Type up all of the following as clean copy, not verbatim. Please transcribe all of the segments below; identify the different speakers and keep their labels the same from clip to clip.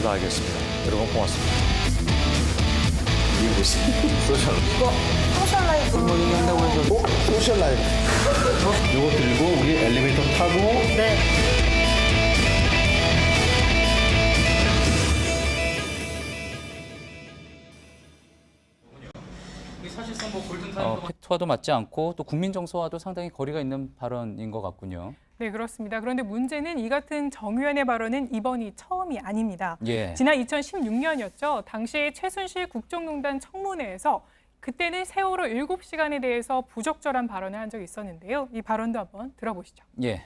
Speaker 1: 최선을 다하겠습니다. 여러분 고맙습니다.
Speaker 2: 이게 뭐지? 소셜.
Speaker 3: 이거 소셜 라이프.
Speaker 2: 뭐 얘기한다고 해서
Speaker 4: 소셜 라이프.
Speaker 2: 이거 들고 우리 엘리베이터 타고
Speaker 3: 네.
Speaker 5: 사실상 뭐 골든타임 팩트와도 맞지 않고 또 국민 정서와도 상당히 거리가 있는 발언인 것 같군요.
Speaker 3: 네, 그렇습니다. 그런데 문제는 이 같은 정 의원의 발언은 이번이 처음이 아닙니다.
Speaker 5: 예.
Speaker 3: 지난 2016년이었죠. 당시 최순실 국정농단 청문회에서 그때는 세월호 7시간에 대해서 부적절한 발언을 한 적이 있었는데요. 이 발언도 한번 들어보시죠.
Speaker 5: 예.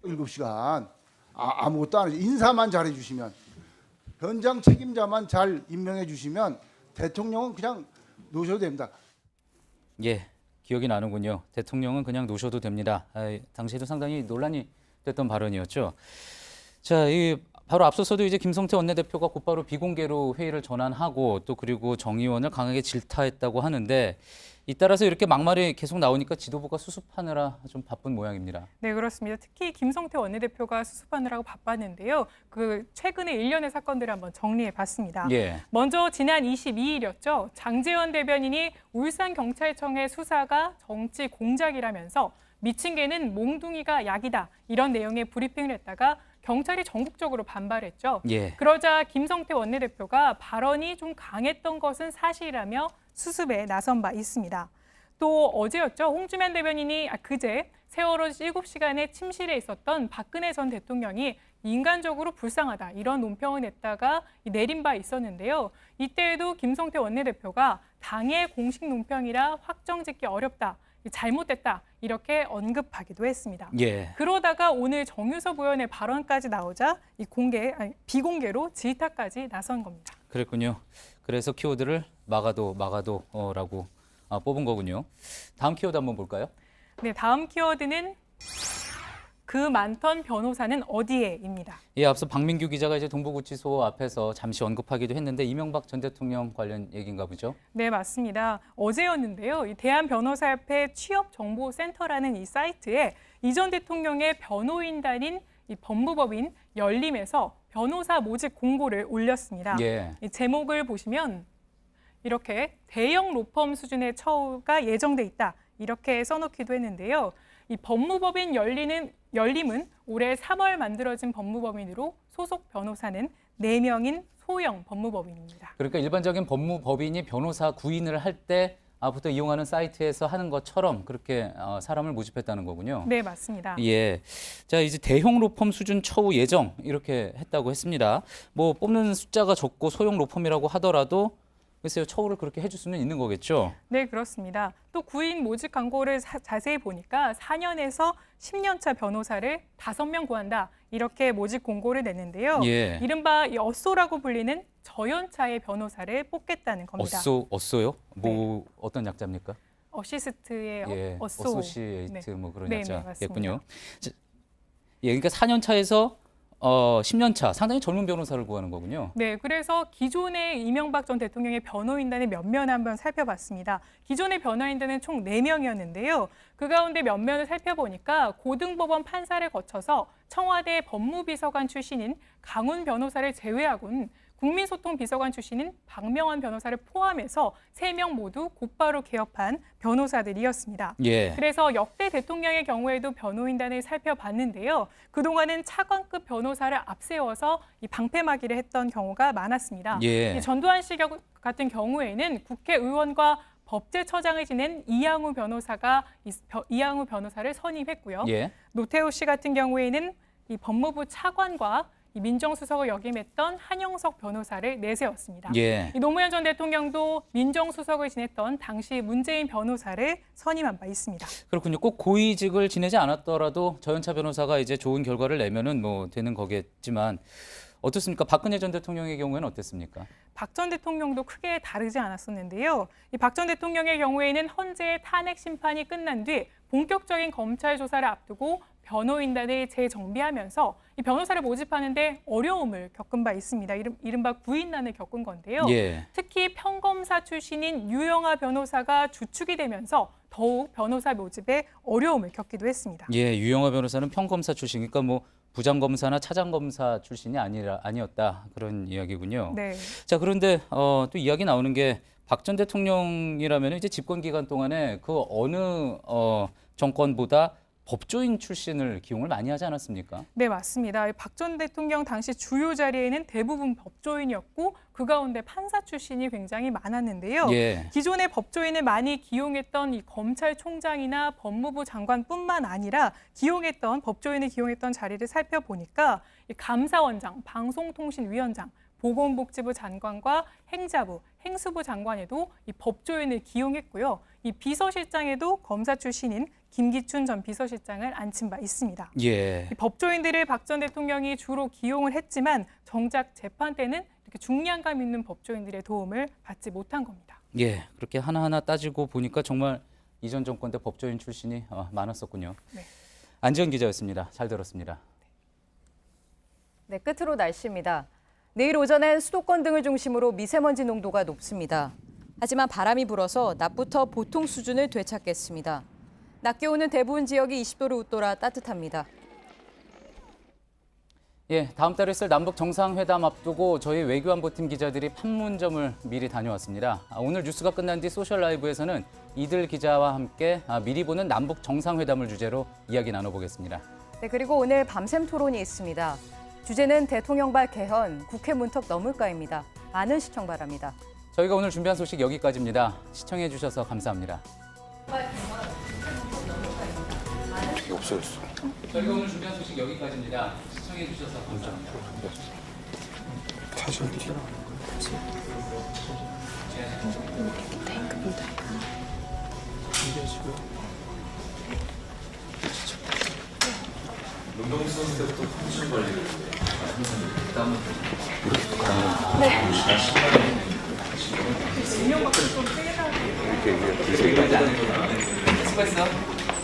Speaker 4: 7시간 아무것도 안 해주시면 인사만 잘해 주시면 현장 책임자만 잘 임명해 주시면 대통령은 그냥 놓으셔도 됩니다.
Speaker 5: 예. 기억이 나는군요. 대통령은 그냥 놓으셔도 됩니다. 당시에도 상당히 논란이 됐던 발언이었죠. 자, 바로 앞서서도 이제 김성태 원내대표가 곧바로 비공개로 회의를 전환하고 또 그리고 정 의원을 강하게 질타했다고 하는데 잇따라서 이렇게 막말이 계속 나오니까 지도부가 수습하느라 좀 바쁜 모양입니다.
Speaker 3: 네, 그렇습니다. 특히 김성태 원내대표가 수습하느라고 바빴는데요. 그 최근의 일련의 사건들을 한번 정리해 봤습니다.
Speaker 5: 예.
Speaker 3: 먼저 지난 22일이었죠. 장제원 대변인이 울산경찰청의 수사가 정치 공작이라면서 미친 개는 몽둥이가 약이다. 이런 내용의 브리핑을 했다가 경찰이 전국적으로 반발했죠.
Speaker 5: 예.
Speaker 3: 그러자 김성태 원내대표가 발언이 좀 강했던 것은 사실이라며 수습에 나선 바 있습니다. 또 어제였죠. 홍주면 대변인이 그제 세월호 7시간의 침실에 있었던 박근혜 전 대통령이 인간적으로 불쌍하다 이런 논평을 냈다가 내린 바 있었는데요. 이때에도 김성태 원내대표가 당의 공식 논평이라 확정짓기 어렵다. 잘못됐다 이렇게 언급하기도 했습니다.
Speaker 5: 예.
Speaker 3: 그러다가 오늘 정유섭 의원의 발언까지 나오자 비공개로 질타까지 나선 겁니다.
Speaker 5: 그랬군요. 그래서 키워드를 막아도라고 뽑은 거군요. 다음 키워드 한번 볼까요?
Speaker 3: 네, 다음 키워드는 그 많던 변호사는 어디에입니다.
Speaker 5: 예, 앞서 박민규 기자가 이제 동부구치소 앞에서 잠시 언급하기도 했는데 이명박 전 대통령 관련 얘기인가 보죠?
Speaker 3: 네, 맞습니다. 어제였는데요. 이 대한변호사협회 취업정보센터라는 이 사이트에 이 전 대통령의 변호인단인 이 법무법인 열림에서 변호사 모집 공고를 올렸습니다.
Speaker 5: 예.
Speaker 3: 이 제목을 보시면 이렇게 대형 로펌 수준의 처우가 예정돼 있다. 이렇게 써놓기도 했는데요. 이 법무법인 열림은 올해 3월 만들어진 법무법인으로 소속 변호사는 4명인 소형 법무법인입니다.
Speaker 5: 그러니까 일반적인 법무법인이 변호사 구인을 할 때부터 이용하는 사이트에서 하는 것처럼 그렇게 사람을 모집했다는 거군요.
Speaker 3: 네, 맞습니다.
Speaker 5: 예. 자, 이제 대형 로펌 수준 처우 예정 이렇게 했다고 했습니다. 뭐 뽑는 숫자가 적고 소형 로펌이라고 하더라도 글쎄요, 처우를 그렇게 해줄 수는 있는 거겠죠?
Speaker 3: 네, 그렇습니다. 또 구인 모집 광고를 자세히 보니까 4년에서 10년 차 변호사를 5명 구한다. 이렇게 모집 공고를 냈는데요.
Speaker 5: 예.
Speaker 3: 이른바 이 어쏘라고 불리는 저연차의 변호사를 뽑겠다는 겁니다.
Speaker 5: 어쏘요? 뭐 어떤 약자입니까?
Speaker 3: 어시스트의
Speaker 5: 예,
Speaker 3: 어쏘.
Speaker 5: 어소시에이트
Speaker 3: 네.
Speaker 5: 뭐 그런
Speaker 3: 네, 네, 맞습니다.
Speaker 5: 약자겠군요. 예, 그러니까 4년 차에서 10년 차 상당히 젊은 변호사를 구하는 거군요.
Speaker 3: 네, 그래서 기존의 이명박 전 대통령의 변호인단의 면면을 한번 살펴봤습니다. 기존의 변호인단은 총 4명이었는데요. 그 가운데 면면을 살펴보니까 고등법원 판사를 거쳐서 청와대 법무비서관 출신인 강훈 변호사를 제외하고는 국민소통비서관 출신인 박명환 변호사를 포함해서 3명 모두 곧바로 개업한 변호사들이었습니다.
Speaker 5: 예.
Speaker 3: 그래서 역대 대통령의 경우에도 변호인단을 살펴봤는데요. 그동안은 차관급 변호사를 앞세워서 이 방패막이를 했던 경우가 많았습니다.
Speaker 5: 예.
Speaker 3: 이 전두환 씨 같은 경우에는 국회의원과 법제처장을 지낸 이양우 변호사를 선임했고요.
Speaker 5: 예.
Speaker 3: 노태우 씨 같은 경우에는 이 법무부 차관과 이 민정수석을 역임했던 한영석 변호사를 내세웠습니다.
Speaker 5: 예.
Speaker 3: 이 노무현 전 대통령도 민정수석을 지냈던 당시 문재인 변호사를 선임한 바 있습니다.
Speaker 5: 그렇군요. 꼭 고위직을 지내지 않았더라도 저연차 변호사가 이제 좋은 결과를 내면은 뭐 되는 거겠지만 어떻습니까? 박근혜 전 대통령의 경우에는 어땠습니까?
Speaker 3: 박 전 대통령도 크게 다르지 않았었는데요. 이 박 전 대통령의 경우에는 헌재 탄핵 심판이 끝난 뒤 본격적인 검찰 조사를 앞두고 변호인단을 재정비하면서 이 변호사를 모집하는데 어려움을 겪은 바 있습니다. 이른바 구인난을 겪은 건데요.
Speaker 5: 예.
Speaker 3: 특히 평검사 출신인 유영하 변호사가 주축이 되면서 더욱 변호사 모집에 어려움을 겪기도 했습니다.
Speaker 5: 예, 유영하 변호사는 평검사 출신이니까 뭐 부장검사나 차장검사 출신이 아니었다 그런 이야기군요.
Speaker 3: 네.
Speaker 5: 자, 그런데 또 이야기 나오는 게 박 전 대통령이라면 이제 집권 기간 동안에 그 어느 정권보다 법조인 출신을 기용을 많이 하지 않았습니까?
Speaker 3: 네, 맞습니다. 박 전 대통령 당시 주요 자리에는 대부분 법조인이었고 그 가운데 판사 출신이 굉장히 많았는데요.
Speaker 5: 예.
Speaker 3: 기존의 법조인을 많이 기용했던 이 검찰총장이나 법무부 장관뿐만 아니라 법조인을 기용했던 자리를 살펴보니까 이 감사원장, 방송통신위원장, 보건복지부 장관과 행자부, 행수부 장관에도 이 법조인을 기용했고요. 이 비서실장에도 검사 출신인 김기춘 전 비서실장을 앉힌 바 있습니다.
Speaker 5: 예.
Speaker 3: 이 법조인들을 박 전 대통령이 주로 기용을 했지만 정작 재판 때는 이렇게 중량감 있는 법조인들의 도움을 받지 못한 겁니다.
Speaker 5: 예. 그렇게 하나하나 따지고 보니까 정말 이전 정권 때 법조인 출신이 많았었군요.
Speaker 3: 네.
Speaker 5: 안지원 기자였습니다. 잘 들었습니다.
Speaker 6: 네, 끝으로 날씨입니다. 내일 오전엔 수도권 등을 중심으로 미세먼지 농도가 높습니다. 하지만 바람이 불어서 낮부터 보통 수준을 되찾겠습니다. 낮 기온은 대부분 지역이 20도를 웃돌아 따뜻합니다.
Speaker 5: 예, 다음 달에 있을 남북 정상회담 앞두고 저희 외교안보팀 기자들이 판문점을 미리 다녀왔습니다. 오늘 뉴스가 끝난 뒤 소셜 라이브에서는 이들 기자와 함께 미리 보는 남북 정상회담을 주제로 이야기 나눠보겠습니다.
Speaker 6: 네, 그리고 오늘 밤샘 토론이 있습니다. 주제는 대통령발 개헌, 국회 문턱 넘을까입니다. 많은 시청 바랍니다.
Speaker 5: 저희가 오늘 준비한 소식 여기까지입니다. 시청해 주셔서 감사합니다.
Speaker 2: 없어졌어.
Speaker 5: 저희가 오늘 준비한 소식 여기까지입니다. 시청해 주셔서 감사합니다.
Speaker 2: 다시 어디?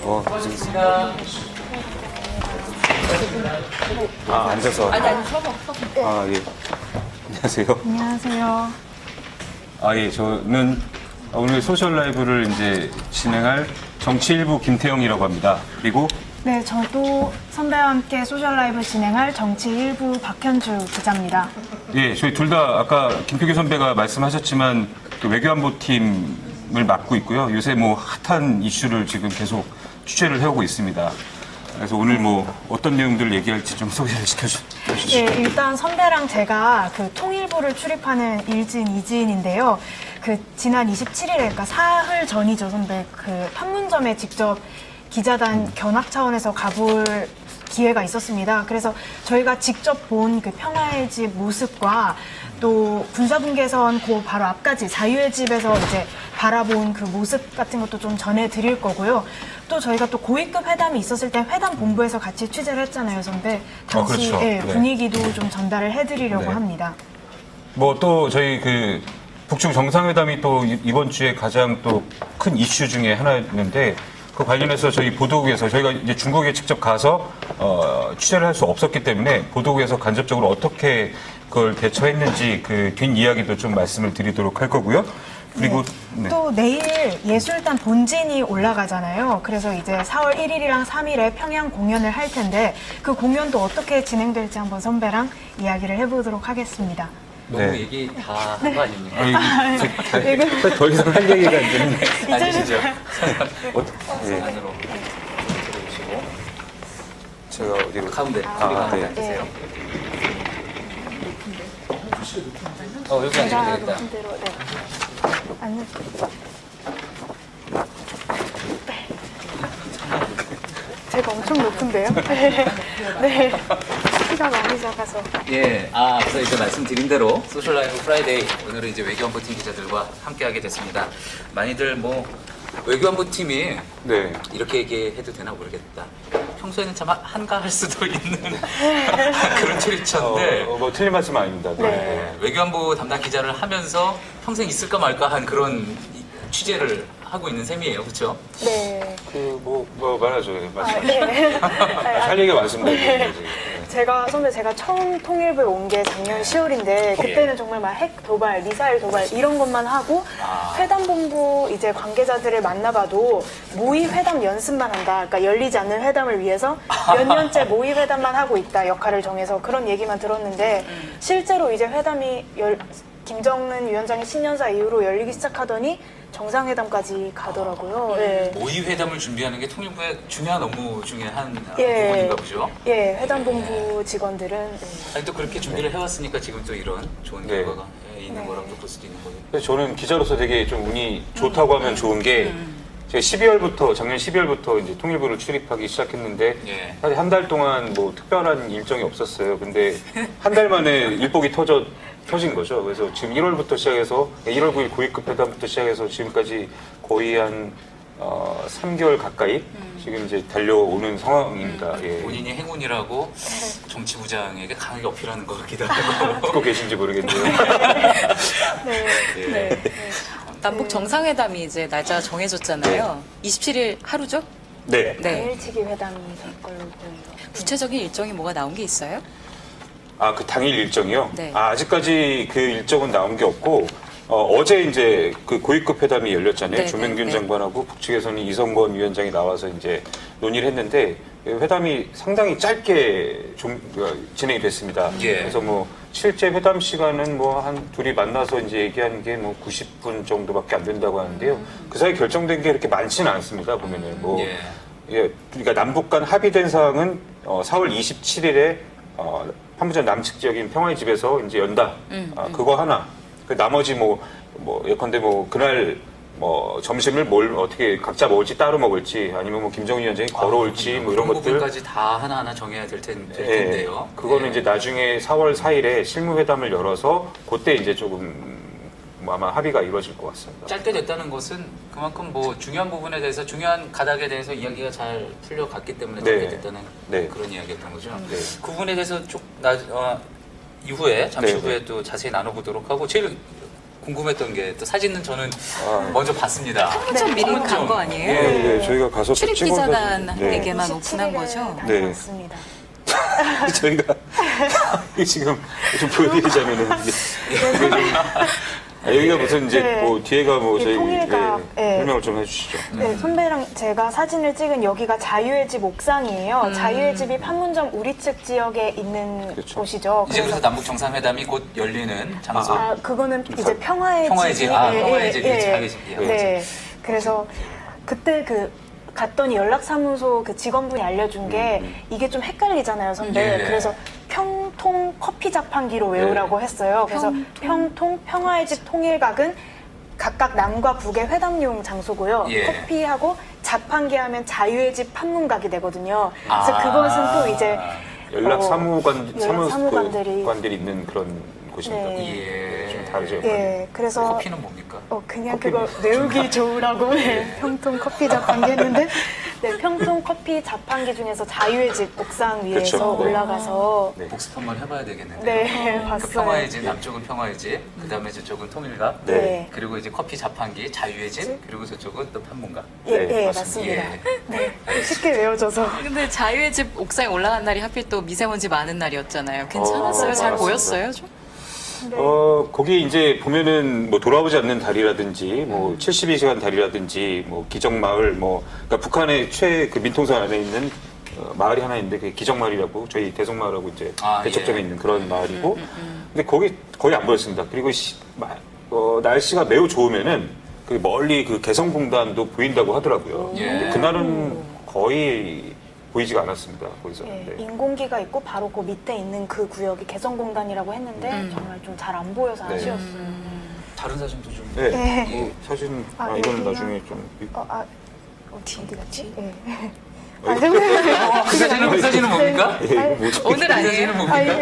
Speaker 5: 수고하셨습니다.
Speaker 2: 아, 앉아서. 아, 예. 안녕하세요.
Speaker 7: 안녕하세요.
Speaker 2: 아, 예. 저는 오늘 소셜 라이브를 이제 진행할 정치일부 김태형이라고 합니다. 그리고
Speaker 7: 네, 저도 선배와 함께 소셜 라이브 진행할 정치 1부 박현주 기자입니다.
Speaker 2: 예, 저희 둘 다 아까 김표규 선배가 말씀하셨지만 그 외교안보팀을 맡고 있고요. 요새 뭐 핫한 이슈를 지금 계속 취재를 해오고 있습니다. 그래서 오늘 뭐 어떤 내용들을 얘기할지 좀 소개를 시켜주시죠.
Speaker 7: 예, 일단 선배랑 제가 그 통일부를 출입하는 일진, 이진인데요. 그 지난 27일에, 그러니까 사흘 전이죠, 선배. 그 판문점에 직접 기자단 견학 차원에서 가볼 기회가 있었습니다. 그래서 저희가 직접 본 그 평화의 집 모습과 또 군사분계선 그 바로 앞까지 자유의 집에서 이제 바라본 그 모습 같은 것도 좀 전해드릴 거고요. 또 저희가 또 고위급 회담이 있었을 때 회담 본부에서 같이 취재를 했잖아요, 선배. 당시
Speaker 2: 그렇죠.
Speaker 7: 예,
Speaker 2: 네.
Speaker 7: 분위기도 좀 전달을 해드리려고
Speaker 2: 네.
Speaker 7: 합니다.
Speaker 2: 뭐 또 저희 그 북중 정상회담이 또 이번 주에 가장 또 큰 이슈 중에 하나였는데 그 관련해서 저희 보도국에서 저희가 이제 중국에 직접 가서 취재를 할 수 없었기 때문에 보도국에서 간접적으로 어떻게 그걸 대처했는지 그 뒷이야기도 좀 말씀을 드리도록 할 거고요. 그리고 네.
Speaker 7: 또 내일 예술단 본진이 올라가잖아요. 그래서 이제 4월 1일이랑 3일에 평양 공연을 할 텐데 그 공연도 어떻게 진행될지 한번 선배랑 이야기를 해보도록 하겠습니다.
Speaker 5: 너무
Speaker 2: 네.
Speaker 5: 얘기 다 한 거 아닙니까?
Speaker 2: 더 이상 할 얘기가 이제는
Speaker 5: 앉으시죠.
Speaker 2: 예.
Speaker 5: 안으로 들어오시고
Speaker 2: 제가 어디로
Speaker 5: 가운데 우리 가운데 앉으세요. 여기 앉으면 되겠다.
Speaker 7: 대로, 네. 아니, 제가 엄청 높은데요? 네. 키가 많이 작아서.
Speaker 5: 예, 앞서 이제 말씀드린 대로 소셜 라이브 프라이데이 오늘은 이제 외교안보팀 기자들과 함께하게 됐습니다. 많이들 뭐 외교안보팀이
Speaker 2: 네.
Speaker 5: 이렇게 얘기해도 되나 모르겠다. 평소에는 참 한가할 수도 있는 그런 출입처인데
Speaker 2: 뭐 틀린 말씀 아닙니다. 네.
Speaker 5: 외교안보 담당 기자를 하면서 평생 있을까 말까 한 그런 취재를 하고 있는 셈이에요, 그렇죠?
Speaker 7: 네.
Speaker 2: 뭐 말하죠. 예, 말씀.
Speaker 7: 네.
Speaker 2: 할 얘기가 많습니다. 네.
Speaker 7: 제가 처음 통일부에 온 게 작년 10월인데 그때는 정말 막 핵 도발, 미사일 도발 이런 것만 하고 회담본부 이제 관계자들을 만나봐도 모의 회담 연습만 한다. 그러니까 열리지 않는 회담을 위해서 몇 년째 모의 회담만 하고 있다. 역할을 정해서 그런 얘기만 들었는데 실제로 이제 회담이 김정은 위원장의 신년사 이후로 열리기 시작하더니 정상회담까지 가더라고요. 예.
Speaker 5: 모의 회담을 준비하는 게 통일부의 중요한 업무 중에 한
Speaker 7: 예.
Speaker 5: 부분인가 보죠.
Speaker 7: 예, 회담본부 직원들은 예.
Speaker 5: 아니 또 그렇게 준비를 해왔으니까 지금 또 이런 좋은
Speaker 2: 네.
Speaker 5: 결과가 있는 거라고 볼 수도 있는 거예요.
Speaker 2: 그래서 저는 기자로서 되게 좀 운이 좋다고 하면 좋은 게 제가 작년 12월부터 이제 통일부를 출입하기 시작했는데
Speaker 5: 예.
Speaker 2: 사실 한 달 동안 뭐 특별한 일정이 없었어요. 근데 한 달 만에 일복이 터진 거죠. 그래서 지금 1월부터 시작해서 1월 9일 고위급 회담부터 시작해서 지금까지 거의 한 3개월 가까이 지금 이제 달려오는 상황입니다. 예.
Speaker 5: 본인이 행운이라고 정치부장에게 강하게 어필하는 것 같기도 하고.
Speaker 2: 듣고 계신지 모르겠네요.
Speaker 7: 네.
Speaker 6: 남북 정상회담이 이제 날짜가 정해졌잖아요. 27일 하루죠?
Speaker 2: 네.
Speaker 7: 당일치기 회담이 될 걸로 보여요.
Speaker 6: 구체적인 일정이 뭐가 나온 게 있어요?
Speaker 2: 아, 그 당일 일정이요?
Speaker 6: 네.
Speaker 2: 아직까지 그 일정은 나온 게 없고, 어제 이제 그 고위급 회담이 열렸잖아요.
Speaker 6: 네,
Speaker 2: 조명균
Speaker 6: 네.
Speaker 2: 장관하고 북측에서는 이성건 위원장이 나와서 이제 논의를 했는데, 회담이 상당히 짧게 진행이 됐습니다.
Speaker 5: 예.
Speaker 2: 그래서 뭐, 실제 회담 시간은 뭐 한 둘이 만나서 이제 얘기하는 게 뭐 90분 정도밖에 안 된다고 하는데요. 그 사이 결정된 게 그렇게 많지는 않습니다, 보면은. 뭐,
Speaker 5: 예.
Speaker 2: 예, 그러니까 남북 간 합의된 사항은 4월 27일에 판문점 남측 지역인 평화의 집에서 이제 연다. 그거 하나. 그 나머지 예컨대 그날 점심을 어떻게 각자 먹을지 따로 먹을지 아니면 뭐 김정은 위원장이 걸어올지 뭐 이런
Speaker 5: 그런
Speaker 2: 것들.
Speaker 5: 부분까지 다 하나하나 정해야 될 텐데요.
Speaker 2: 그거는
Speaker 5: 예.
Speaker 2: 이제 나중에 4월 4일에 실무회담을 열어서 그때 이제 조금 아마 합의가 이루어질 것 같습니다.
Speaker 5: 짧게 됐다는 것은 그만큼 뭐 중요한 부분에 대해서 중요한 가닥에 대해서 이야기가 잘 풀려갔기 때문에 짧게
Speaker 2: 네.
Speaker 5: 됐다는
Speaker 2: 네.
Speaker 5: 그런 이야기였던 거죠.
Speaker 2: 네.
Speaker 5: 그 부분에 대해서 이후에 잠시
Speaker 2: 네,
Speaker 5: 후에 또 자세히 나눠보도록 하고 제일 궁금했던 게 또 사진은 저는
Speaker 2: 아.
Speaker 5: 먼저 봤습니다.
Speaker 6: 좀 미리 간 거 아니에요?
Speaker 2: 네, 저희가 가서 또
Speaker 6: 출입
Speaker 2: 찍어서- 네.
Speaker 6: 기자단에게만 오픈한 거죠?
Speaker 2: 네.
Speaker 7: 다녀왔습니다.
Speaker 2: 저희가 지금 좀 보여드리자면은 여기가 무슨 이제
Speaker 7: 네.
Speaker 2: 뭐 뒤에가 뭐
Speaker 7: 이
Speaker 2: 저희
Speaker 7: 통일각, 예.
Speaker 2: 설명을 좀 해주시죠.
Speaker 7: 네, 선배랑 제가 사진을 찍은 여기가 자유의 집 옥상이에요. 자유의 집이 판문점 우리 측 지역에 있는
Speaker 2: 그렇죠.
Speaker 7: 곳이죠.
Speaker 5: 이제 그래서 남북 정상회담이 곧 열리는 장소.
Speaker 7: 그거는 이제 평화의
Speaker 5: 평화의 집.
Speaker 7: 집이
Speaker 5: 평화의 집. 자유의 집이요.
Speaker 7: 네. 그래서 그때 갔더니 연락사무소 그 직원분이 알려준 게 이게 좀 헷갈리잖아요, 선배.
Speaker 5: 예.
Speaker 7: 그래서 평통 커피 자판기로 외우라고 했어요. 그래서 평통 평화의 집 통일각은 각각 남과 북의 회담용 장소고요.
Speaker 5: 예.
Speaker 7: 커피하고 자판기 하면 자유의 집 판문각이 되거든요. 그래서
Speaker 5: 아.
Speaker 7: 그것은 또 이제
Speaker 2: 연락
Speaker 7: 사무관들이
Speaker 2: 사무관들이 있는 그런 곳입니다.
Speaker 7: 네.
Speaker 5: 예.
Speaker 2: 좀 다르죠.
Speaker 7: 예, 그래서
Speaker 5: 커피는 뭡니까?
Speaker 7: 그냥 그거 외우기 좋으라고 네, 평통 커피 자판기 했는데 네, 평통 커피 자판기 중에서 자유의 집 옥상 위에서
Speaker 2: 그렇죠. 네.
Speaker 7: 올라가서
Speaker 2: 네.
Speaker 5: 복습 한번 해봐야 되겠는데.
Speaker 7: 네,
Speaker 5: 그
Speaker 7: 봤어요.
Speaker 5: 평화의 집, 남쪽은 평화의 집, 그 다음에 저쪽은 통일각,
Speaker 7: 네.
Speaker 5: 그리고 이제 커피 자판기, 자유의 집, 그리고 저쪽은 또 판문각.
Speaker 7: 예,
Speaker 2: 네,
Speaker 7: 예,
Speaker 2: 맞습니다.
Speaker 7: 맞습니다. 네, 쉽게 외워져서
Speaker 6: 근데 자유의 집 옥상에 올라간 날이 하필 또 미세먼지 많은 날이었잖아요. 괜찮았어요? 잘
Speaker 2: 맞습니다.
Speaker 6: 보였어요? 좀?
Speaker 2: 거기 이제 보면은 뭐 돌아오지 않는 달이라든지 뭐 72시간 달이라든지 뭐 기적마을 그러니까 북한의 그 민통선 안에 있는 마을이 하나 있는데 그게 기적마을이라고 저희 대성마을하고 이제 대척점에
Speaker 5: 예.
Speaker 2: 있는 그런 마을이고 근데 거기 거의 안 보였습니다. 그리고 날씨가 매우 좋으면은 그 멀리 그 개성공단도 보인다고 하더라고요.
Speaker 5: 예.
Speaker 2: 근데 그날은 거의 보이지가 않았습니다. 거기서.
Speaker 7: 예,
Speaker 2: 네.
Speaker 7: 인공기가 있고 바로 그 밑에 있는 그 구역이 개성공단이라고 했는데 정말 좀 잘 안 보여서
Speaker 2: 네.
Speaker 7: 아쉬웠어요.
Speaker 5: 다른 사진도 좀.
Speaker 2: 네.
Speaker 7: 네.
Speaker 2: 뭐 사진
Speaker 7: 아,
Speaker 2: 이거는
Speaker 7: 여기요?
Speaker 2: 나중에 좀
Speaker 7: 어디 갔지? 예.
Speaker 5: 그 사진은 뭡니까?
Speaker 2: 예, 이거 뭐죠?
Speaker 6: 오늘
Speaker 5: 그
Speaker 6: 아니에요?
Speaker 5: 사진은 뭡니까?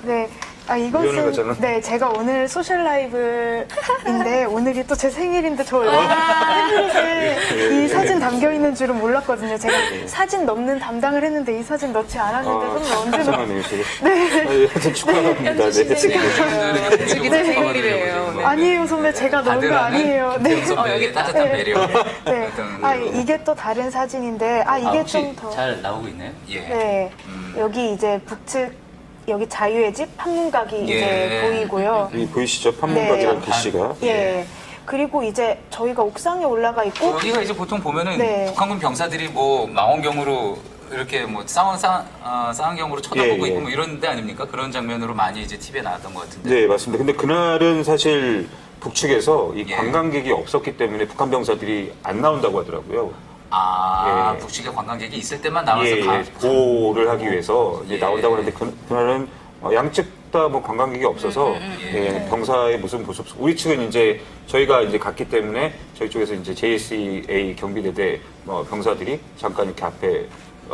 Speaker 7: 네.
Speaker 2: 유연을 가잖아.
Speaker 7: 네, 제가 오늘 소셜 라이브인데 오늘이 또 제 생일인데 저 태블릿에 이 사진 담겨 있는 줄은 몰랐거든요. 제가 사진 넣는 담당을 했는데 이 사진 넣지 않았는데 선배 언제 넣?
Speaker 2: 속상하네요. 네. 하여튼 축하합니다. 네.
Speaker 5: 축하드리는
Speaker 6: 생일이래요. 네.
Speaker 7: 아니에요, 선배. 제가 넣은 거 아니에요. 네.
Speaker 5: 여기 따뜻한 배려.
Speaker 7: 네. 이게 또 다른 사진인데 이게 좀 더.
Speaker 5: 잘 나오고 있나요? 예.
Speaker 7: 네. 여기 이제 북측 여기 자유의 집 판문각이 이제 보이고요.
Speaker 2: 이 보이시죠? 판문각이라는 글씨가.
Speaker 7: 예. 그리고 이제 저희가 옥상에 올라가 있고
Speaker 5: 여기가 이제 보통 보면은
Speaker 7: 네.
Speaker 5: 북한군 병사들이 뭐 망원경으로 이렇게 뭐 쌍안경으로 쳐다보고
Speaker 2: 예, 예.
Speaker 5: 있고 뭐 이런 데 아닙니까? 그런 장면으로 많이 이제 TV에 나왔던 것 같은데.
Speaker 2: 네, 맞습니다. 근데 그날은 사실 북측에서 이
Speaker 5: 예.
Speaker 2: 관광객이 없었기 때문에 북한 병사들이 안 나온다고 하더라고요. 예.
Speaker 5: 북측에 관광객이 있을 때만 나와서
Speaker 2: 보호를 하기 위해서 이제
Speaker 5: 예.
Speaker 2: 나온다고 하는데 그날은 양측 다 뭐 관광객이 없어서 병사의 모습은 볼 수 없고 우리 측은 이제 저희가 이제 갔기 때문에 저희 쪽에서 이제 JSA 경비대대 병사들이 잠깐 이렇게 앞에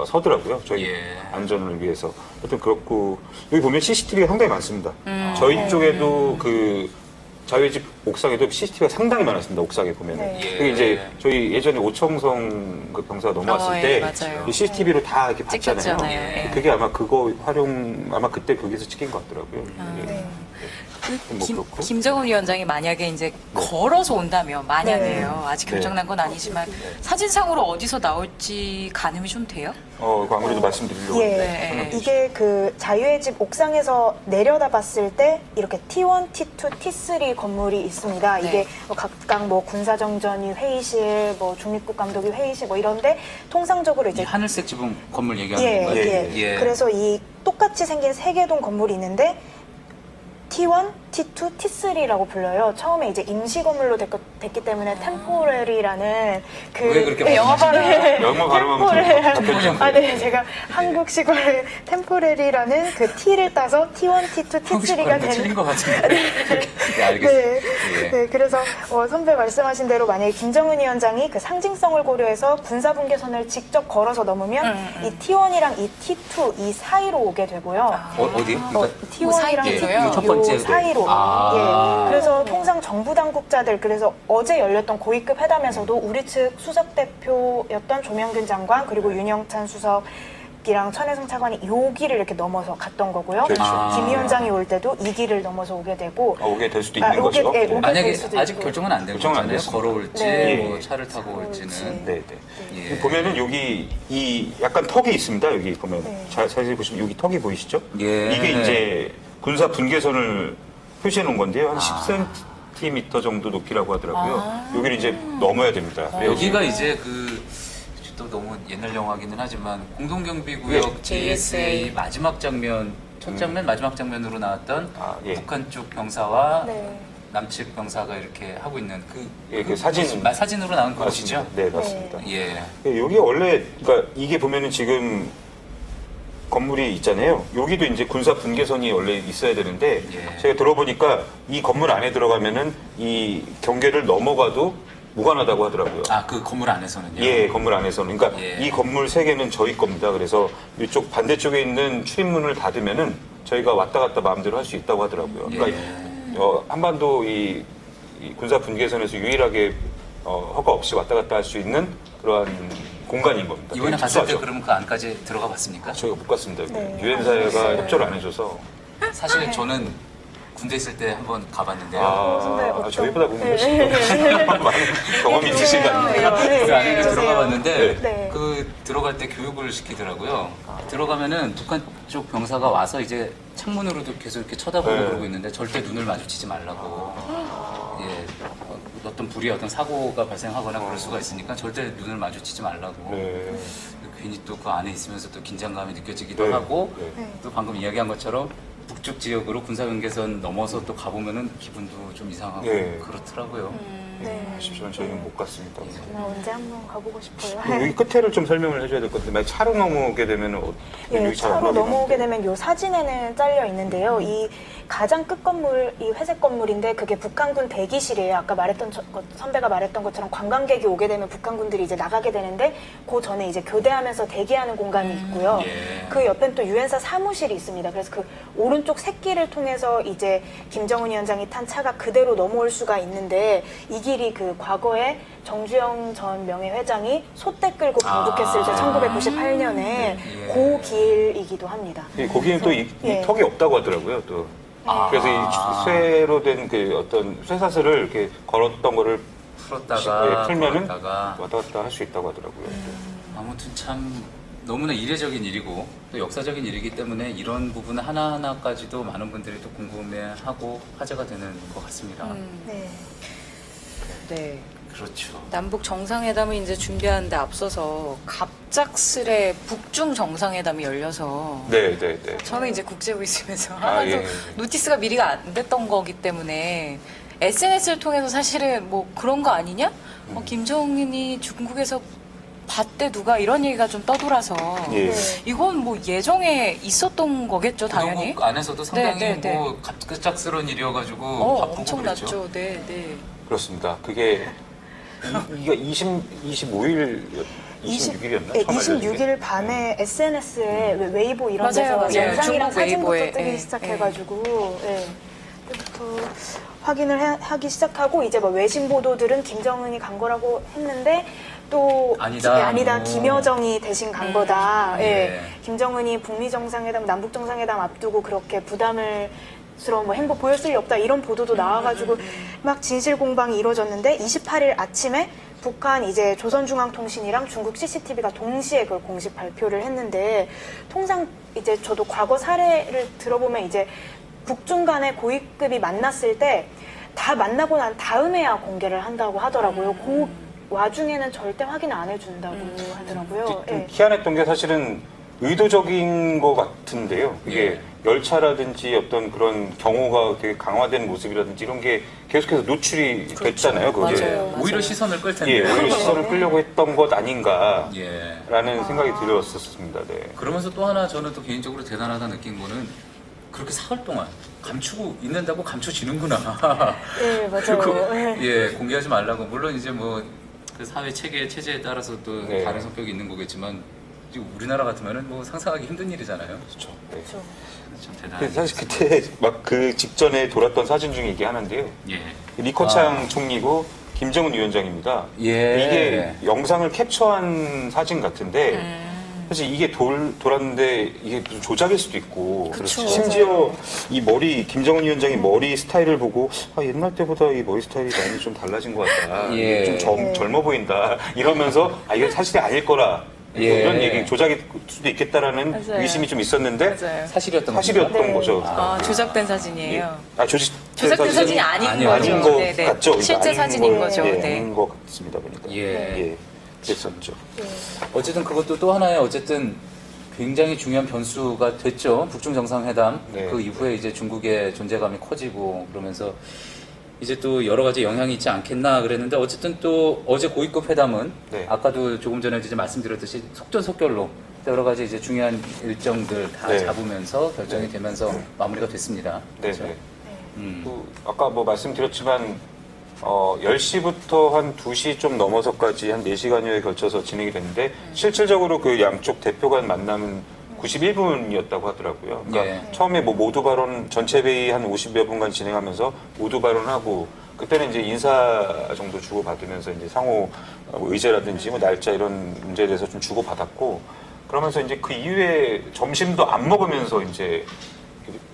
Speaker 2: 서더라고요. 저희
Speaker 5: 예.
Speaker 2: 안전을 위해서. 하여튼 그렇고 여기 보면 CCTV가 상당히 많습니다. 저희 쪽에도 그 자유의 집 옥상에도 CCTV가 상당히 많았습니다. 옥상에 보면은.
Speaker 7: 네.
Speaker 2: 그게 이제 저희 예전에 오청성 그 병사가 넘어왔을 때
Speaker 6: 맞아요.
Speaker 2: 이 CCTV로 다 이렇게 봤잖아요.
Speaker 6: 찍혔잖아요.
Speaker 5: 예.
Speaker 2: 그게 아마 그거 아마 그때 거기서 찍힌 것 같더라고요. 예. 뭐 그렇고.
Speaker 6: 김정은 위원장이 만약에 이제 걸어서 온다면 만약에요. 아직 결정난 건 아니지만 사진상으로 어디서 나올지 가늠이 좀 돼요?
Speaker 2: 그거 아무래도 말씀드리려고.
Speaker 7: 예.
Speaker 6: 네.
Speaker 7: 이게 그 자유의 집 옥상에서 내려다 봤을 때 이렇게 T1, T2, T3 건물이 있습니다.
Speaker 6: 네.
Speaker 7: 이게 각각 뭐 군사정전위 회의실, 뭐 중립국 감독위 회의실 뭐 이런데 통상적으로
Speaker 5: 이
Speaker 7: 이제
Speaker 5: 하늘색 지붕 건물 얘기하는 건가요?
Speaker 7: 예. 그래서 이 똑같이 생긴 세 개 동 건물이 있는데 T1, T2, T3라고 불려요. 처음에 이제 임시 건물로 됐기 때문에 템포레리라는 그
Speaker 5: 왜 그렇게
Speaker 7: 네, 영어 발음
Speaker 2: 영어 발음하면 좀
Speaker 7: 네, 제가 한국식으로 템포레리라는 그 T를 따서 T1, T2, T3가
Speaker 5: 틀린
Speaker 7: 되는
Speaker 5: 것 같은데. 네, 알겠습니다.
Speaker 7: 네.
Speaker 5: 예.
Speaker 7: 네, 그래서 선배 말씀하신 대로 만약에 김정은 위원장이 그 상징성을 고려해서 군사분계선을 직접 걸어서 넘으면 이 T1이랑 이 T2 이 사이로 오게 되고요.
Speaker 5: 어디? 그러니까
Speaker 7: T1이랑
Speaker 5: 사이로요?
Speaker 7: T2
Speaker 5: 첫 번째
Speaker 7: 요 사이로.
Speaker 5: 아.
Speaker 7: 예. 그래서 통상 정부 당국자들 그래서 어제 열렸던 고위급 회담에서도 우리 측 수석 대표였던 조명균 장관 그리고 윤영찬 수석이랑 천혜성 차관이 요 길을 이렇게 넘어서 갔던 거고요.
Speaker 2: 그렇죠.
Speaker 7: 김 위원장이 올 때도 이 길을 넘어서 오게 되고
Speaker 2: 오게 될 수도 있는 거죠.
Speaker 7: 오게 될
Speaker 5: 만약에
Speaker 7: 수도
Speaker 5: 아직
Speaker 7: 있고.
Speaker 5: 결정은 안 된
Speaker 2: 결정은 안
Speaker 5: 거잖아요.
Speaker 2: 됐습니다.
Speaker 5: 걸어올지
Speaker 7: 네.
Speaker 5: 뭐 차를 타고 올지는.
Speaker 2: 네, 네.
Speaker 5: 예.
Speaker 2: 보면은 여기 이 약간 턱이 있습니다. 여기 보면
Speaker 7: 네.
Speaker 2: 자세히 보시면 여기 턱이 보이시죠?
Speaker 5: 예.
Speaker 2: 이게 이제 군사 분계선을 표시해 놓은 건데요. 한 10cm 정도 높이라고 하더라고요. 여기를 이제 넘어야 됩니다.
Speaker 5: 여기가 이제 또 너무 옛날 영화기는 하지만 공동경비구역 JSA 마지막 장면, 첫 장면, 마지막 장면으로 나왔던
Speaker 2: 예.
Speaker 5: 북한 쪽 병사와
Speaker 7: 네.
Speaker 5: 남측 병사가 이렇게 하고 있는
Speaker 2: 그 사진.
Speaker 5: 사진으로 나온 그것이죠?
Speaker 2: 네, 맞습니다.
Speaker 5: 예.
Speaker 2: 여기 원래 그러니까 이게 보면은 지금 건물이 있잖아요. 여기도 이제 군사 분계선이 원래 있어야 되는데
Speaker 5: 예.
Speaker 2: 제가 들어보니까 이 건물 안에 들어가면은 이 경계를 넘어가도 무관하다고 하더라고요.
Speaker 5: 그 건물 안에서는요?
Speaker 2: 예, 건물 안에서는. 그러니까
Speaker 5: 예.
Speaker 2: 이 건물 세 개는 저희 겁니다. 그래서 이쪽 반대쪽에 있는 출입문을 닫으면은 저희가 왔다 갔다 마음대로 할 수 있다고 하더라고요. 그러니까 한반도 이 군사 분계선에서 유일하게 허가 없이 왔다 갔다 할 수 있는 그러한 공간인 겁니다.
Speaker 5: 이번에
Speaker 2: 되게
Speaker 5: 갔을 때
Speaker 2: 특수하죠.
Speaker 5: 그러면 그 안까지 들어가 봤습니까?
Speaker 2: 저희가 못 갔습니다.
Speaker 7: 네.
Speaker 2: 유엔사가 협조를 안 해줘서.
Speaker 5: 사실 저는 군대 있을 때 한번 가봤는데요.
Speaker 7: 선배 어떤-
Speaker 2: 저희보다 공부하시고 많은 경험이 있으신 것 같아요.
Speaker 5: 그 안에 들어가 봤는데
Speaker 7: 네.
Speaker 5: 들어갈 때 교육을 시키더라고요. 들어가면은 북한 쪽 병사가 와서 이제 창문으로도 계속 이렇게 쳐다보고
Speaker 2: 네.
Speaker 5: 그러고 있는데 절대 눈을 마주치지 말라고. 예. 어떤 불의 어떤 사고가 발생하거나 그럴 수가 있으니까 절대 눈을 마주치지 말라고.
Speaker 2: 네.
Speaker 5: 괜히 또 그 안에 있으면서 또 긴장감이 느껴지기도
Speaker 2: 네.
Speaker 5: 하고
Speaker 2: 네.
Speaker 5: 또 방금 이야기한 것처럼 북쪽 지역으로 군사경계선 넘어서 또 가보면은 기분도 좀 이상하고
Speaker 2: 네.
Speaker 5: 그렇더라고요.
Speaker 7: 네.
Speaker 2: 아쉽지만 저희는 못 갔습니다.
Speaker 7: 언제 한번 가보고 싶어요.
Speaker 2: 여기 끝에를 좀 설명을 해줘야 될 것 같은데 만약 차로 넘어오게 되면
Speaker 7: 예,
Speaker 2: 여기 잘안
Speaker 7: 차로
Speaker 2: 나오긴
Speaker 7: 넘어오게
Speaker 2: 하는데.
Speaker 7: 되면 요 사진에는 잘려 있는데요. 이 가장 끝 건물, 이 회색 건물인데 그게 북한군 대기실이에요. 아까 선배가 말했던 것처럼 관광객이 오게 되면 북한군들이 이제 나가게 되는데 그 전에 이제 교대하면서 대기하는 공간이 있고요.
Speaker 5: 예.
Speaker 7: 그 옆엔 또 유엔사 사무실이 있습니다. 그래서 그 오른쪽 새길을 통해서 이제 김정은 위원장이 탄 차가 그대로 넘어올 수가 있는데 이 길이 그 과거에 정주영 전 명예회장이 소떼 끌고 방북했을 때 1998년에 그 길이기도 합니다.
Speaker 2: 거기는 또 이
Speaker 7: 예.
Speaker 2: 턱이 없다고 하더라고요. 또 그래서 이 쇠로 된 그 어떤 쇠사슬을 이렇게 걸었던 거를
Speaker 5: 풀었다가
Speaker 2: 풀면은
Speaker 5: 걸었다가.
Speaker 2: 왔다 갔다 할 수 있다고 하더라고요.
Speaker 5: 아무튼 참 너무나 이례적인 일이고 또 역사적인 일이기 때문에 이런 부분 하나하나까지도 많은 분들이 또 궁금해하고 화제가 되는 것 같습니다.
Speaker 7: 네.
Speaker 6: 네.
Speaker 5: 그렇죠.
Speaker 6: 남북 정상회담을 이제 준비하는데 앞서서 갑작스레 북중 정상회담이 열려서
Speaker 2: 네, 네, 네.
Speaker 6: 저는 이제 국제부 있으면서
Speaker 2: 아,
Speaker 6: 하나도
Speaker 2: 예.
Speaker 6: 노티스가 미리가 안 됐던 거기 때문에 SNS를 통해서 사실은 뭐 그런 거 아니냐? 김정은이 중국에서 봤대 누가 이런 얘기가 좀 떠돌아서
Speaker 2: 예.
Speaker 6: 이건 뭐 예정에 있었던 거겠죠 당연히.
Speaker 5: 부도국 안에서도 상당히
Speaker 6: 네, 네, 네.
Speaker 5: 뭐 갑작스러운 일이어가지고 바쁘고
Speaker 6: 엄청
Speaker 5: 그랬죠.
Speaker 6: 났죠. 네, 네.
Speaker 2: 그렇습니다. 그게 이게 25일, 26일이었나?
Speaker 7: 네, 26일 밤에 SNS에 웨이보 이런
Speaker 6: 맞아요,
Speaker 7: 데서
Speaker 6: 맞아요.
Speaker 7: 영상이랑
Speaker 6: 중국
Speaker 7: 사진부터
Speaker 6: 웨이보에,
Speaker 7: 뜨기
Speaker 6: 예,
Speaker 7: 시작해가지고 그때부터 확인을 하기 시작하고 이제 뭐 외신 보도들은 김정은이 간 거라고 했는데 또
Speaker 5: 아니다.
Speaker 7: 김여정이 대신 간 거다. 예.
Speaker 5: 예.
Speaker 7: 김정은이 북미 정상회담, 남북 정상회담 앞두고 그렇게 부담스러운 뭐 행보 보였을 리 없다 이런 보도도 나와가지고 막 진실 공방이 이루어졌는데 28일 아침에 북한 이제 조선중앙통신이랑 중국 CCTV가 동시에 그걸 공식 발표를 했는데 통상 이제 저도 과거 사례를 들어보면 이제 북중 간의 고위급이 만났을 때 다 만나고 난 다음에야 공개를 한다고 하더라고요. 그 와중에는 절대 확인 안 해준다고 하더라고요.
Speaker 2: 좀
Speaker 7: 예.
Speaker 2: 희한했던 게 사실은 의도적인 것 같은데요. 이게 열차라든지 어떤 그런 경호가 되게 강화된 모습이라든지 이런 게 계속해서 노출이 됐잖아요. 그게.
Speaker 6: 맞아요.
Speaker 5: 오히려 시선을 끌 텐데.
Speaker 2: 예, 오히려 시선을 끌려고 했던 것 아닌가라는
Speaker 5: 예.
Speaker 2: 생각이 들었었습니다. 네.
Speaker 5: 그러면서 또 하나 저는 또 개인적으로 대단하다 느낀 거는 그렇게 사흘 동안 감추고 있는다고 감춰지는구나.
Speaker 7: 네, 맞아요.
Speaker 5: 그리고
Speaker 7: 예.
Speaker 5: 예, 공개하지 말라고. 물론 이제 뭐 그 사회 체제에 따라서 또
Speaker 2: 네.
Speaker 5: 다른 성격이 있는 거겠지만 지금 우리나라 같으면은 뭐 상상하기 힘든 일이잖아요.
Speaker 2: 그렇죠. 네.
Speaker 5: 참 대단한.
Speaker 2: 근데 사실 그때 막 그 직전에 돌았던 사진 중에 이게 하나인데요.
Speaker 5: 예.
Speaker 2: 리커창 총리고 김정은 위원장입니다.
Speaker 5: 예.
Speaker 2: 이게 영상을 캡처한 사진 같은데 사실 이게 돌았는데 이게 무슨 조작일 수도 있고
Speaker 6: 그쵸.
Speaker 2: 심지어 이 머리 김정은 위원장이 머리 스타일을 보고 옛날 때보다 이 머리 스타일이 많이 좀 달라진 것 같다.
Speaker 5: 예.
Speaker 2: 좀 젊어 보인다. 이러면서 이게 사실이 아닐 거라.
Speaker 5: 예.
Speaker 2: 이런 얘기 조작일 수도 있겠다라는
Speaker 6: 맞아요.
Speaker 2: 의심이 좀 있었는데
Speaker 6: 맞아요.
Speaker 5: 사실이었던
Speaker 2: 사실이었던 거죠.
Speaker 6: 조작된 사진이에요.
Speaker 2: 조작된
Speaker 6: 사진이 아닌
Speaker 2: 아닌
Speaker 6: 거죠.
Speaker 2: 거
Speaker 6: 네, 네.
Speaker 2: 같죠?
Speaker 6: 실제
Speaker 2: 아닌
Speaker 6: 사진인
Speaker 2: 거,
Speaker 6: 거죠.
Speaker 2: 예,
Speaker 6: 네.
Speaker 2: 아닌 것 같습니다 보니까.
Speaker 5: 예.
Speaker 2: 그랬었죠.
Speaker 5: 어쨌든 그것도 또 하나의 어쨌든 굉장히 중요한 변수가 됐죠. 북중 정상회담.
Speaker 2: 네.
Speaker 5: 그 이후에 이제 중국의 존재감이 커지고 그러면서 이제 또 여러 가지 영향이 있지 않겠나 그랬는데 어쨌든 또 어제 고위급 회담은
Speaker 2: 네.
Speaker 5: 아까도 조금 전에 이제 말씀드렸듯이 속전속결로 여러 가지 이제 중요한 일정들 다
Speaker 2: 네.
Speaker 5: 잡으면서 결정이 되면서 마무리가 됐습니다.
Speaker 2: 네.
Speaker 5: 그렇죠?
Speaker 2: 네.
Speaker 5: 음.
Speaker 2: 그 아까 뭐 말씀드렸지만 10시부터 한 2시 좀 넘어서까지 한 4시간여에 걸쳐서 진행이 됐는데 실질적으로 그 양쪽 대표 간 만남은 91분이었다고 하더라고요. 그러니까
Speaker 5: 예.
Speaker 2: 처음에 뭐 모두 발언 전체 회의 한 50여 분간 진행하면서 모두 발언하고 그때는 이제 인사 정도 주고받으면서 이제 상호 의제라든지 뭐 날짜 이런 문제에 대해서 좀 주고받았고 그러면서 이제 그 이후에 점심도 안 먹으면서 이제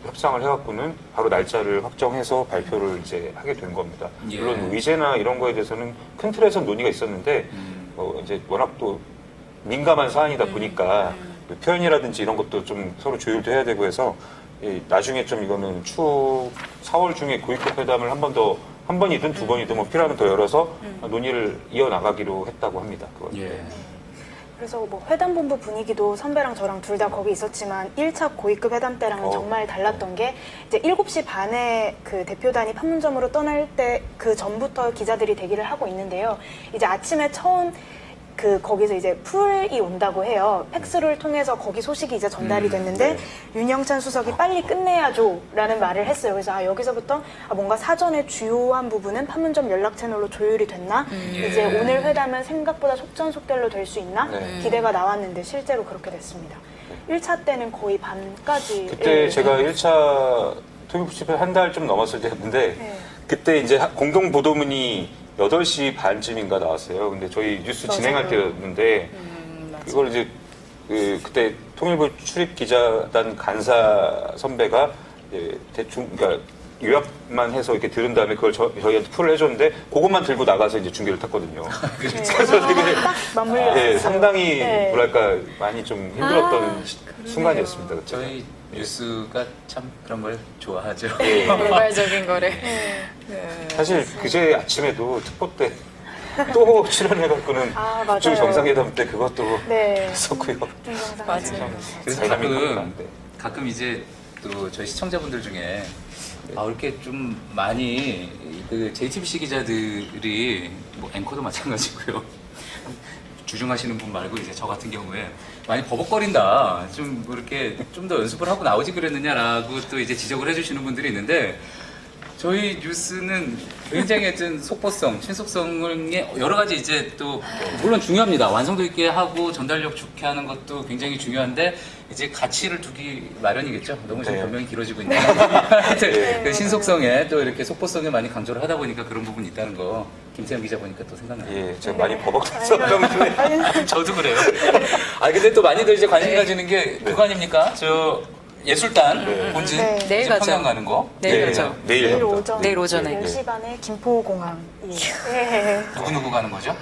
Speaker 2: 협상을 해갖고는 바로 날짜를 확정해서 발표를 이제 하게 된 겁니다.
Speaker 5: 예.
Speaker 2: 물론 의제나 이런 거에 대해서는 큰 틀에서 논의가 있었는데 이제 워낙 또 민감한 사안이다 보니까 그 표현이라든지 이런 것도 좀 서로 조율도 해야 되고 해서 나중에 좀 이거는 추후 4월 중에 고위급 회담을 한 번이든 두 번이든 뭐 필요하면 더 열어서 논의를 이어나가기로 했다고 합니다. 그건.
Speaker 5: 예.
Speaker 7: 그래서 뭐 회담본부 분위기도 선배랑 저랑 둘 다 거기 있었지만 1차 고위급 회담 때랑은 정말 달랐던 게 이제 7시 반에 그 대표단이 판문점으로 떠날 때 그 전부터 기자들이 대기를 하고 있는데요. 이제 아침에 처음 거기서 이제 풀이 온다고 해요. 팩스를 통해서 거기 소식이 이제 전달이 됐는데 윤영찬 수석이 빨리 끝내야죠라는 말을 했어요. 그래서 여기서부터 뭔가 사전에 주요한 부분은 판문점 연락 채널로 조율이 됐나? 이제 오늘 회담은 생각보다 속전속결로 될 수 있나?
Speaker 2: 네.
Speaker 7: 기대가 나왔는데 실제로 그렇게 됐습니다. 1차 때는 거의 반까지.
Speaker 2: 그때
Speaker 7: 예.
Speaker 2: 제가 1차 통일부 출입 한 달 좀 넘었을 때였는데
Speaker 7: 네.
Speaker 2: 그때 이제 공동 보도문이 8시 반쯤인가 나왔어요. 근데 저희 뉴스
Speaker 7: 맞아요.
Speaker 2: 진행할 때였는데 그걸 이제 그때 통일부 출입 기자단 간사 선배가 이제 대충 그러니까 요약만 해서 이렇게 들은 다음에 그걸 저희한테 풀을 해줬는데 그것만 들고 나가서 이제 중계를 탔거든요. 그래서 되게
Speaker 7: 딱 맞물렸어요.
Speaker 2: 네, 상당히
Speaker 7: 네.
Speaker 2: 뭐랄까 많이 좀 힘들었던 순간이었습니다. 그때.
Speaker 5: 저희 뉴스가 참 그런 걸 좋아하죠.
Speaker 6: 돌발적인 거를.
Speaker 2: 사실 그제 아침에도 특보 때 또 출연해갖고는
Speaker 7: 아, 맞아요.
Speaker 2: 북중 정상회담 때 그것도
Speaker 7: 네.
Speaker 2: 했었고요.
Speaker 7: 맞아요.
Speaker 5: 그래서 가끔 이제 또 저희 시청자분들 중에 이렇게 좀 많이 그 JTBC 기자들이 뭐 앵커도 마찬가지고요. 주중하시는 분 말고 이제 저 같은 경우에 많이 버벅거린다. 좀 뭐 이렇게 좀 더 연습을 하고 나오지 그랬느냐라고 또 이제 지적을 해주시는 분들이 있는데 저희 뉴스는 굉장히 어떤 속보성, 신속성의 여러 가지 이제 또 물론 중요합니다. 완성도 있게 하고 전달력 좋게 하는 것도 굉장히 중요한데 이제 가치를 두기 마련이겠죠. 너무 지금
Speaker 2: 네.
Speaker 5: 변명이 길어지고 있는데 하여튼 그 신속성에 또 이렇게 속보성에 많이 강조를 하다 보니까 그런 부분이 있다는 거 김태형 기자 보니까 또 생각나요.
Speaker 2: 예, 제가 많이 버벅댔었던 데
Speaker 5: 저도 그래요. 아 근데 또 많이들 이제 관심 가지는 게 그거 아닙니까? 저 예술단 본진
Speaker 7: 네.
Speaker 6: 내일
Speaker 5: 이제
Speaker 6: 가죠.
Speaker 5: 평양 가는 거.
Speaker 6: 내일
Speaker 2: 네,
Speaker 6: 가죠.
Speaker 2: 내일 합니다.
Speaker 7: 오전.
Speaker 6: 내일 오전에.
Speaker 2: 네.
Speaker 7: 10시 반에 김포공항. 예.
Speaker 5: 누구 가는 거죠?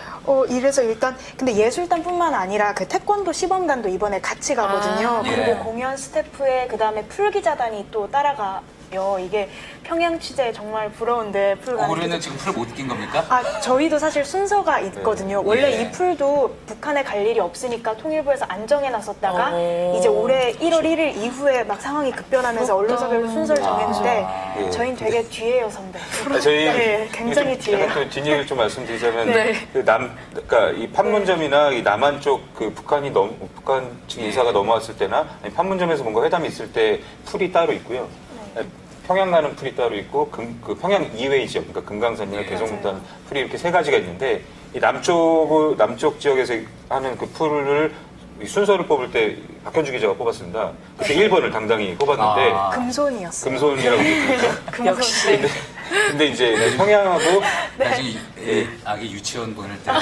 Speaker 7: 이래서 일단 근데 예술단뿐만 아니라 그 태권도 시범단도 이번에 같이 가거든요.
Speaker 5: 예.
Speaker 7: 그리고 공연 스태프에 그다음에 풀 기자단이 또 따라가요. 이게 평양 취재 정말 부러운데 풀 가는
Speaker 5: 우리는
Speaker 7: 게
Speaker 5: 지금 풀 못 이긴 겁니까?
Speaker 7: 저희도 사실 순서가 있거든요. 원래
Speaker 5: 예.
Speaker 7: 이 풀도 북한에 갈 일이 없으니까 통일부에서 안 정해놨었다가 이제 올해 1월 1일 이후에 막 상황이 급변하면서 언론사별로 순서를 정했는데
Speaker 2: 예.
Speaker 7: 저희는 되게 뒤에요, 선배.
Speaker 2: 저희
Speaker 7: 네, 굉장히 뒤에요.
Speaker 2: 약간 또 뒷얘기를 좀 말씀드리자면
Speaker 7: 네.
Speaker 2: 그러니까 이 판문점이나 이 남한 쪽 그 북한 측 인사가 넘어왔을 때나 아니 판문점에서 뭔가 회담이 있을 때 풀이 따로 있고요. 평양 가는 풀이 따로 있고 그 평양 이외의 지역, 그러니까 금강산이나 개성공단 풀이 이렇게 세 가지가 있는데 이 남쪽 지역에서 하는 그 풀을 이 순서를 뽑을 때 박현주 기자가 뽑았습니다. 그때 1번을 당당히 뽑았는데
Speaker 7: 금손이었어요.
Speaker 2: 금손이라고 그러죠.
Speaker 7: 금손.
Speaker 2: 근데 이제 평양하고
Speaker 5: 나중에 아기 유치원 보낼 때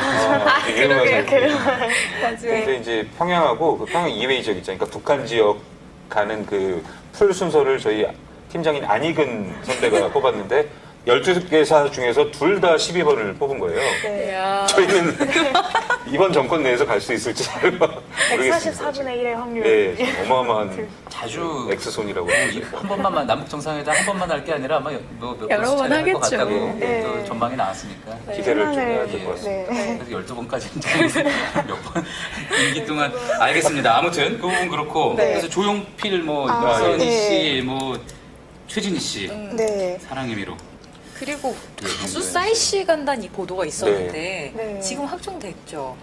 Speaker 2: 근데 이제 평양하고 그 평양 이외의 지역 있잖아요. 그러니까 북한 지역 가는 그 풀 순서를 저희 팀장인 안익은 선배가 뽑았는데 12개사 중에서 둘 다 12번을 뽑은 거예요.
Speaker 7: 네.
Speaker 2: 저희는 이번 정권 내에서 갈 수 있을지 잘 모르겠습니다.
Speaker 7: 144분의 1의 확률.
Speaker 2: 네, 어마어마한
Speaker 5: 자주
Speaker 2: 엑스손이라고.
Speaker 5: 한 번만 남북 정상회담 한 번만 할 게 아니라 아마 뭐몇
Speaker 6: 여러 번
Speaker 5: 번씩 할것
Speaker 6: 하겠죠.
Speaker 5: 같다고
Speaker 7: 네.
Speaker 5: 또 전망이 나왔으니까
Speaker 2: 기대를 좀 해야 될 것 같습니다.
Speaker 7: 네.
Speaker 5: 그래서 12번까지 몇번 임기 동안 알겠습니다. 아무튼 그 부분 그렇고
Speaker 7: 네.
Speaker 5: 그래서 조용필 뭐
Speaker 7: 아,
Speaker 5: 이선희
Speaker 7: 네.
Speaker 5: 씨 뭐 최진희 씨
Speaker 7: 네.
Speaker 5: 사랑의 미로
Speaker 8: 그리고
Speaker 5: 예,
Speaker 8: 가수
Speaker 5: 네.
Speaker 8: 싸이 씨 간다는 이 보도가 있었는데
Speaker 7: 네.
Speaker 8: 지금 확정됐죠.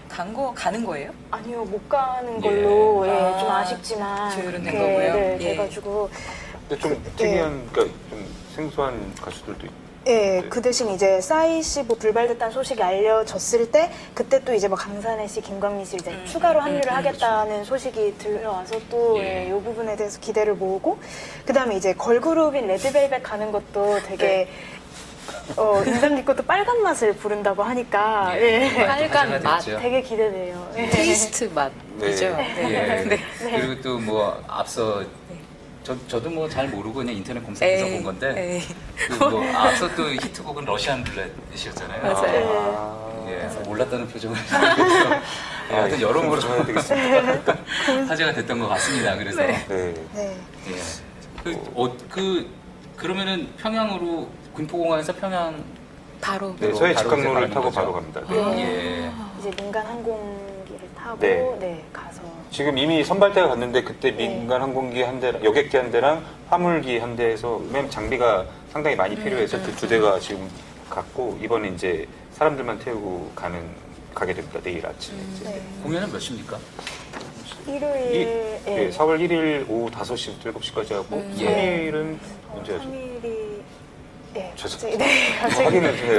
Speaker 8: 가는 거예요?
Speaker 7: 아니요, 못 가는 걸로
Speaker 8: 예.
Speaker 7: 좀
Speaker 8: 아,
Speaker 7: 아쉽지만
Speaker 8: 조율은 된
Speaker 7: 네,
Speaker 8: 거고요.
Speaker 7: 네,
Speaker 8: 예.
Speaker 7: 돼가지고
Speaker 2: 근데 좀 특이한, 그러니까 좀 생소한 가수들도 있고.
Speaker 7: 예, 그 대신 이제 싸이 씨 뭐 불발됐다는 소식이 알려졌을 때 그때 또 이제 뭐 강산혜 씨, 김광민 씨 이제 추가로 합류를 하겠다는 소식이 들려와서 또
Speaker 5: 예.
Speaker 7: 이 부분에 대해서 기대를 모으고 그다음에 이제 걸그룹인 레드벨벳 가는 것도 되게 인상 깊고 또 빨간 맛을 부른다고 하니까 예.
Speaker 8: 빨간 맛,
Speaker 5: 됐죠.
Speaker 7: 되게 기대돼요. 예.
Speaker 8: 테이스트 맛이죠.
Speaker 5: 예.
Speaker 8: 네.
Speaker 5: 그리고 또 뭐 앞서 저도 뭐 잘 모르고 그냥 인터넷 검색해서 본 건데
Speaker 8: 에이.
Speaker 5: 그 뭐 앞서 또 히트곡은 러시안 블렛이었잖아요.
Speaker 8: 맞아요.
Speaker 5: 예, 몰랐다는 표정을 하면서 예, 하여튼 여러모로
Speaker 2: 좀 해야 되겠습니다.
Speaker 5: 화제가 됐던 것 같습니다. 그래서
Speaker 2: 네.
Speaker 7: 네.
Speaker 5: 예. 그러면은 평양으로 군포공항에서 평양
Speaker 8: 바로
Speaker 2: 네, 서해
Speaker 5: 바로
Speaker 2: 직항로를
Speaker 5: 가는
Speaker 2: 타고
Speaker 5: 거죠?
Speaker 2: 바로 갑니다. 네.
Speaker 5: 예.
Speaker 7: 이제 민간 항공기를 타고
Speaker 2: 네.
Speaker 7: 네, 가서
Speaker 2: 지금 이미 선발대가 갔는데 그때 민간 항공기 한 대, 여객기 한 대랑 화물기 한 대에서 왜냐면 장비가 상당히 많이 필요해서 그 두 대가 지금 갔고 이번에 이제 사람들만 태우고 가게 됩니다. 내일 아침에. 이제.
Speaker 7: 네.
Speaker 5: 공연은 몇 시입니까?
Speaker 7: 일요일
Speaker 2: 네, 4월 1일 오후 5시부터 7시까지 하고
Speaker 5: 예.
Speaker 2: 3일은 언제 하죠?
Speaker 7: 3일이 네,
Speaker 2: 죄송합니다.
Speaker 7: 네, 갑자기
Speaker 2: 확인을 좀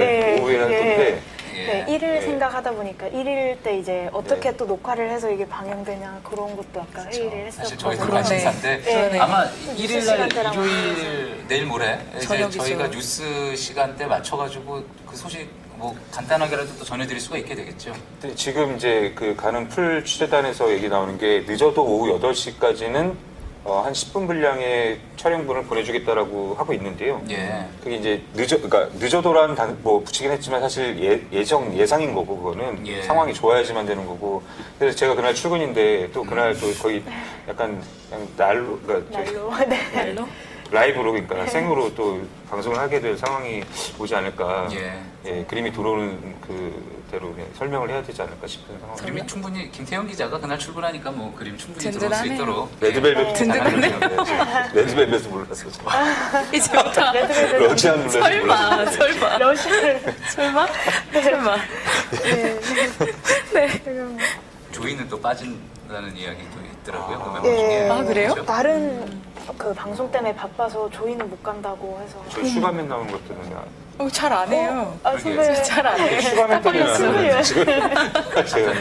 Speaker 2: 오후에 할 건데
Speaker 9: 예.
Speaker 7: 네, 1일
Speaker 2: 예.
Speaker 7: 생각하다 보니까 1일 때 이제 어떻게 또 녹화를 해서 이게 방영되냐 그런 것도 아까 회의를
Speaker 9: 사실
Speaker 7: 했었고.
Speaker 9: 저희도
Speaker 8: 그러네.
Speaker 9: 관심사인데
Speaker 7: 네.
Speaker 9: 아마
Speaker 7: 뉴스
Speaker 9: 1일 날
Speaker 7: 시간대랑
Speaker 9: 일요일 내일 모레 이제
Speaker 8: 저녁이죠.
Speaker 9: 저희가 뉴스 시간대 맞춰가지고 그 소식 뭐 간단하게라도 또 전해드릴 수가 있게 되겠죠.
Speaker 2: 근데 지금 이제 그 가는 풀 취재단에서 얘기 나오는 게 늦어도 오후 8시까지는 한 10분 분량의 촬영분을 보내주겠다라고 하고 있는데요.
Speaker 9: 예.
Speaker 2: 그게 이제 그러니까 늦어도라는 뭐 붙이긴 했지만 사실 예상인 거고 그거는
Speaker 9: 예.
Speaker 2: 상황이 좋아야지만 되는 거고. 그래서 제가 그날 출근인데 또 그날 또 거의 약간 그냥 날로 그러니까 저희
Speaker 7: 날로. 네.
Speaker 8: 말로?
Speaker 2: 라이브로 그러니까 생으로 또 방송을 하게 될 상황이 오지 않을까.
Speaker 9: 예.
Speaker 2: 예, 그림이 들어오는 그대로 그냥 설명을 해야 되지 않을까 싶은 상황.
Speaker 9: 그림이 충분히 김태형 기자가 그날 출근하니까 뭐 그림 충분히 들어올 수
Speaker 8: 든든하네요.
Speaker 9: 있도록
Speaker 2: 레드벨벳
Speaker 8: 든든하네.
Speaker 2: 레드벨벳 몰랐어.
Speaker 8: 이제부터
Speaker 2: 러시안 룰렛
Speaker 8: 설마 설마
Speaker 7: 러시아를.
Speaker 8: 설마 설마
Speaker 9: 조이는 또 빠진다는 이야기도 있더라고요. 그 멤버
Speaker 7: 예.
Speaker 9: 중에.
Speaker 8: 아, 그래요?
Speaker 9: 그렇죠?
Speaker 7: 다른 그 방송 때문에 바빠서 조이는 못 간다고 해서.
Speaker 2: 저 슈가맨 나온 것들은
Speaker 8: 잘 안 해요.
Speaker 7: 아, 선배.
Speaker 8: 잘 안 해요.
Speaker 2: 슈가맨 때문에 나왔는데 지금 제가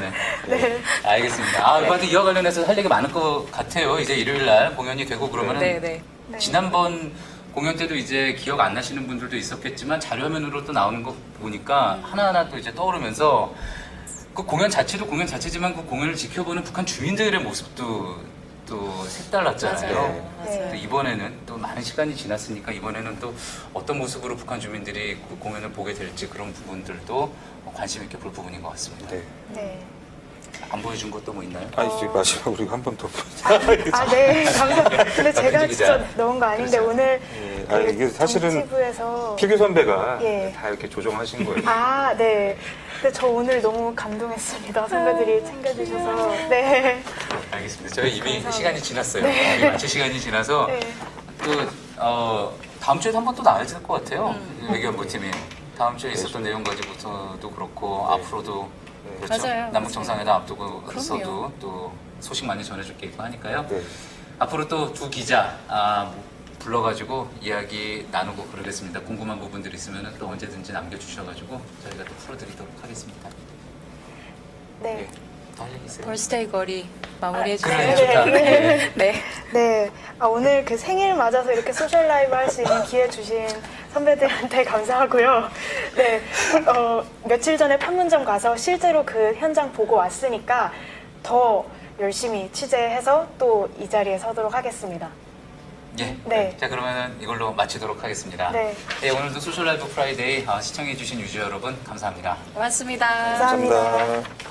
Speaker 9: 네. 알겠습니다. 아, 이번에 이와 관련해서 할 얘기 많을 것 같아요. 이제 일요일 날 공연이 되고 그러면은
Speaker 8: 네네.
Speaker 9: 지난번 공연 때도 이제 기억 안 나시는 분들도 있었겠지만 자료화면으로 또 나오는 거 보니까 하나하나 또 이제 떠오르면서 그 공연 자체도 공연 자체지만 그 공연을 지켜보는 북한 주민들의 모습도 또 색달랐잖아요.
Speaker 8: 맞아요.
Speaker 9: 또 이번에는 또 많은 시간이 지났으니까 이번에는 또 어떤 모습으로 북한 주민들이 그 공연을 보게 될지 그런 부분들도 관심 있게 볼 부분인 것 같습니다.
Speaker 2: 네.
Speaker 7: 네.
Speaker 9: 안 보여준 것도 뭐 있나요?
Speaker 2: 아 이제 마지막으로 한 번 더.
Speaker 7: 아, 네. 감사합니다. 근데 제가
Speaker 9: 박은지 기자.
Speaker 7: 진짜 넣은 거 아닌데
Speaker 9: 그렇죠.
Speaker 7: 오늘
Speaker 2: 아 이게 사실은
Speaker 7: 정치부에서
Speaker 2: 필규 선배가
Speaker 7: 예.
Speaker 2: 다 이렇게 조정하신 거예요.
Speaker 7: 아, 네. 근데 저 오늘 너무 감동했습니다. 선배들이 챙겨주셔서. 네.
Speaker 9: 알겠습니다. 저희 이미 시간이 지났어요. 이미 마칠 시간이 지나서
Speaker 7: 네.
Speaker 9: 또 다음 주에도 한 번 또 나와야 될 것 같아요. 외교안보팀이 다음 주에 있었던 내용 가지고서도 그렇고 앞으로도 그렇죠.
Speaker 8: 맞아요.
Speaker 9: 남북 정상회담 앞두고서도
Speaker 8: 그럼요.
Speaker 9: 또 소식 많이 전해줄 게 있고 하니까요.
Speaker 2: 네.
Speaker 9: 앞으로 또 두 기자 불러가지고 이야기 나누고 그러겠습니다. 궁금한 부분들 있으면 또 언제든지 남겨주셔가지고 저희가 또 풀어드리도록 하겠습니다.
Speaker 7: 네.
Speaker 9: 더 할 얘기 있어요?
Speaker 8: 벌스데이 거리 마무리해
Speaker 9: 그래,
Speaker 8: 주세요.
Speaker 9: 좋다.
Speaker 8: 네.
Speaker 7: 네. 아, 오늘 그 생일 맞아서 이렇게 소셜 라이브 할 수 있는 기회 주신 선배들한테 감사하고요. 네. 며칠 전에 판문점 가서 실제로 그 현장 보고 왔으니까 더 열심히 취재해서 또 이 자리에 서도록 하겠습니다.
Speaker 9: 예.
Speaker 7: 네.
Speaker 9: 자, 그러면 이걸로 마치도록 하겠습니다.
Speaker 7: 네.
Speaker 9: 네, 오늘도 소셜라이브 프라이데이 시청해주신 유저 여러분 감사합니다.
Speaker 8: 고맙습니다.
Speaker 7: 감사합니다.
Speaker 2: 감사합니다.